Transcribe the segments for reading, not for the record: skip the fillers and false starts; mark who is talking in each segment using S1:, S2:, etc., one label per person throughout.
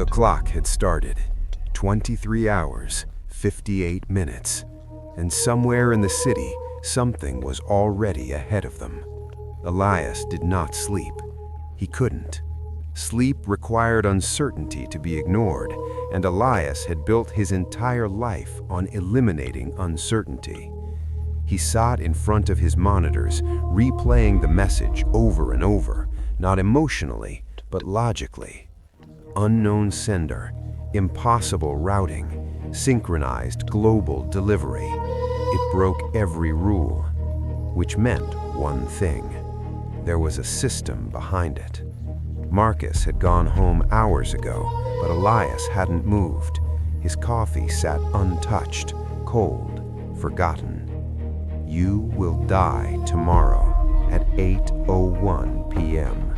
S1: The clock had started. 23 hours, 58 minutes. And somewhere in the city, something was already ahead of them. Elias did not sleep. He couldn't. Sleep required uncertainty to be ignored, and Elias had built his entire life on eliminating uncertainty. He sat in front of his monitors, replaying the message over and over, not emotionally, but logically. Unknown sender, impossible routing, synchronized global delivery. It broke every rule, which meant one thing. There was a system behind it. Marcus had gone home hours ago, but Elias hadn't moved. His coffee sat untouched, cold, forgotten. You will die tomorrow at 8:01 p.m.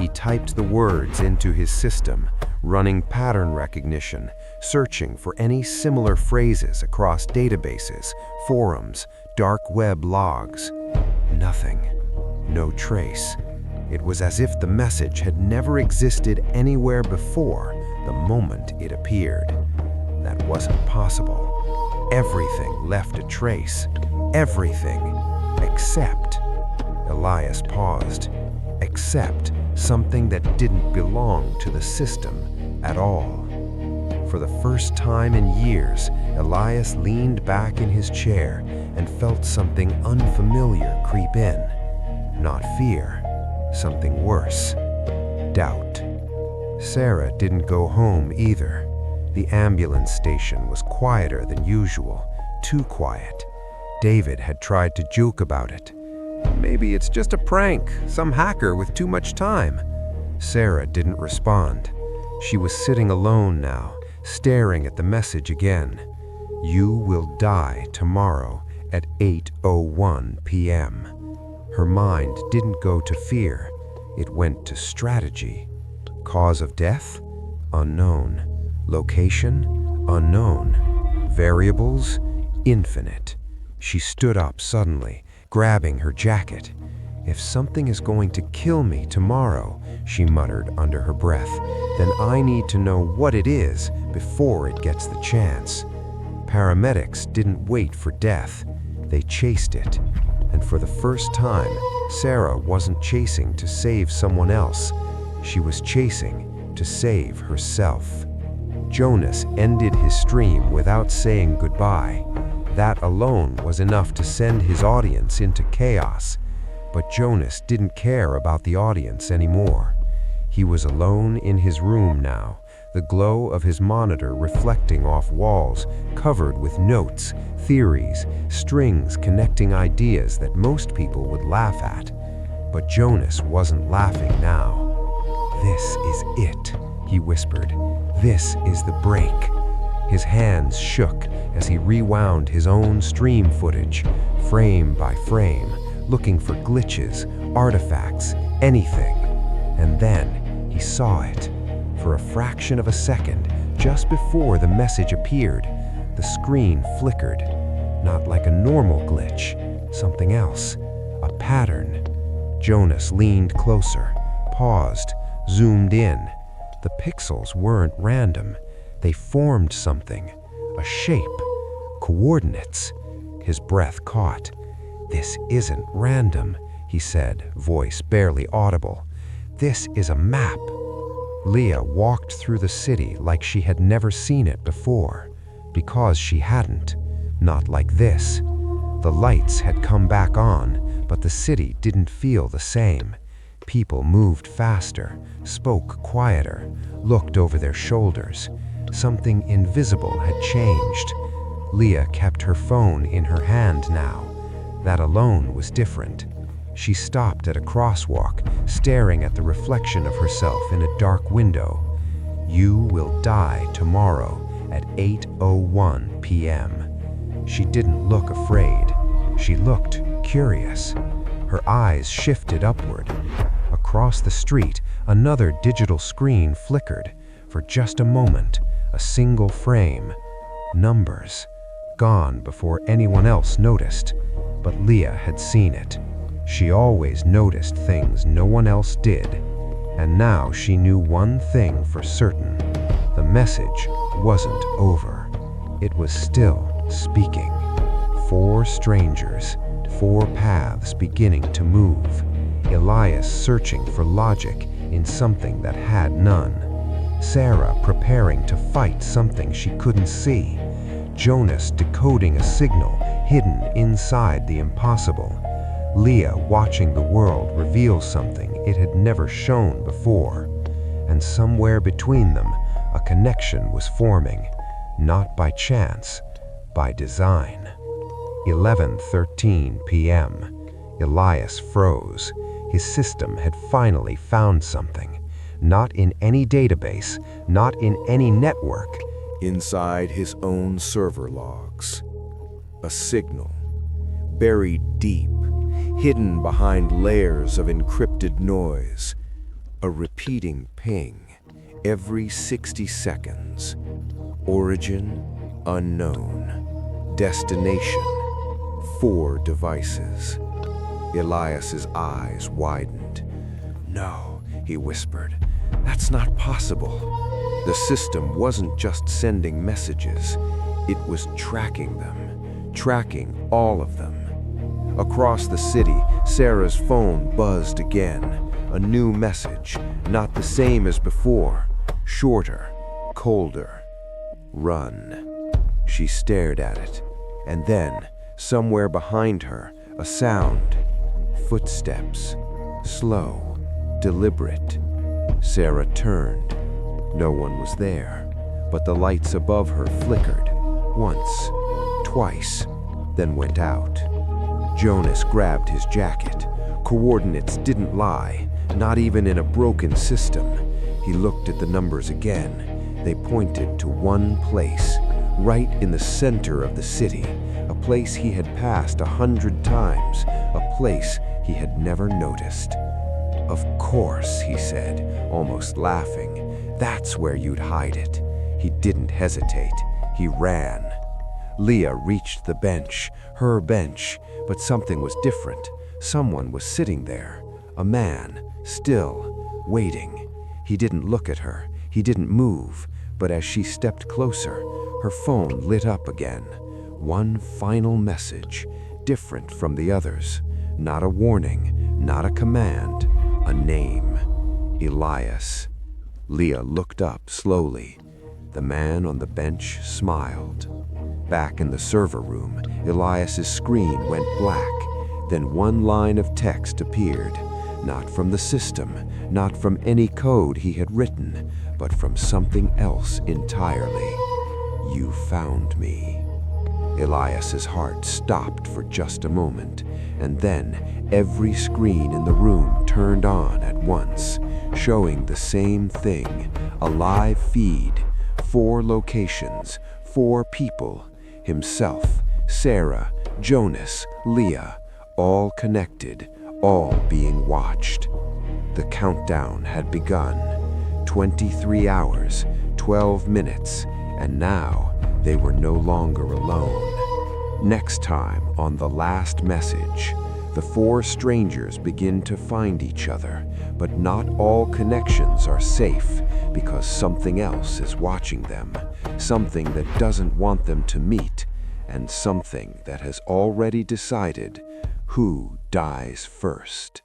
S1: He typed the words into his system, running pattern recognition, searching for any similar phrases across databases, forums, dark web logs. Nothing. No trace. It was as if the message had never existed anywhere before the moment it appeared. That wasn't possible. Everything left a trace. Everything. Except... Elias paused. Except something that didn't belong to the system at all. For the first time in years, Elias leaned back in his chair and felt something unfamiliar creep in. Not fear, something worse. Doubt. Sarah didn't go home either. The ambulance station was quieter than usual, too quiet. David had tried to joke about it. Maybe it's just a prank, some hacker with too much time. Sarah didn't respond. She was sitting alone now, staring at the message again. You will die tomorrow at 8:01 p.m. Her mind didn't go to fear. It went to strategy. Cause of death? Unknown. Location? Unknown. Variables? Infinite. She stood up suddenly, grabbing her jacket. If something is going to kill me tomorrow, she muttered under her breath, then I need to know what it is before it gets the chance. Paramedics didn't wait for death. They chased it. And for the first time, Sarah wasn't chasing to save someone else. She was chasing to save herself. Jonas ended his stream without saying goodbye. That alone was enough to send his audience into chaos. But Jonas didn't care about the audience anymore. He was alone in his room now, the glow of his monitor reflecting off walls covered with notes, theories, strings connecting ideas that most people would laugh at. But Jonas wasn't laughing now. This is it, he whispered. This is the break. His hands shook as he rewound his own stream footage, frame by frame, looking for glitches, artifacts, anything. And then he saw it. For a fraction of a second, just before the message appeared, the screen flickered. Not like a normal glitch, something else, a pattern. Jonas leaned closer, paused, zoomed in. The pixels weren't random. They formed something, a shape, coordinates. His breath caught. This isn't random, he said, voice barely audible. This is a map. Leah walked through the city like she had never seen it before, because she hadn't. Not like this. The lights had come back on, but the city didn't feel the same. People moved faster, spoke quieter, looked over their shoulders. Something invisible had changed. Leah kept her phone in her hand now. That alone was different. She stopped at a crosswalk, staring at the reflection of herself in a dark window. You will die tomorrow at 8:01 p.m. She didn't look afraid. She looked curious. Her eyes shifted upward. Across the street, another digital screen flickered. For just a moment, a single frame. Numbers. Gone before anyone else noticed. But Leah had seen it. She always noticed things no one else did. And now she knew one thing for certain. message wasn't over. It was still speaking. 4 strangers, 4 paths beginning to move. Elias searching for logic in something that had none. Sarah preparing to fight something she couldn't see. Jonas decoding a signal hidden inside the impossible. Leah watching the world reveal something it had never shown before. And somewhere between them, a connection was forming, not by chance, by design. 11:13 p.m. Elias froze. His system had finally found something. Not in any database, not in any network.
S2: Inside his own server logs. A signal, buried deep, hidden behind layers of encrypted noise. A repeating ping every 60 seconds. Origin unknown. Destination 4 devices. Elias's eyes widened. "No," he whispered. "That's not possible." The system wasn't just sending messages. It was tracking them, tracking all of them. Across the city, Sarah's phone buzzed again. A new message, not the same as before. Shorter, colder. "Run." She stared at it, and then, somewhere behind her, a sound. Footsteps. Slow, deliberate. Sarah turned. No one was there, but the lights above her flickered. Once, twice, then went out. Jonas grabbed his jacket. Coordinates didn't lie, not even in a broken system. He looked at the numbers again. They pointed to one place, right in the center of the city, a place he had passed 100 times, a place he had never noticed. "Of course," he said, almost laughing. "That's where you'd hide it." He didn't hesitate. He ran. Leah reached the bench, her bench, but something was different. Someone was sitting there, a man, still, waiting. He didn't look at her, he didn't move, but as she stepped closer, her phone lit up again. One final message, different from the others. Not a warning, not a command, a name. Elias. Leah looked up slowly. The man on the bench smiled. Back in the server room, Elias's screen went black. Then one line of text appeared. Not from the system, not from any code he had written, but from something else entirely. "You found me." Elias's heart stopped for just a moment, and then every screen in the room turned on at once, showing the same thing, a live feed, 4 locations, 4 people, himself, Sarah, Jonas, Leah, all connected, all being watched. The countdown had begun. 23 hours, 12 minutes, and now they were no longer alone. Next time on The Last Message, the 4 strangers begin to find each other, but not all connections are safe because something else is watching them, something that doesn't want them to meet, and something that has already decided who dies first.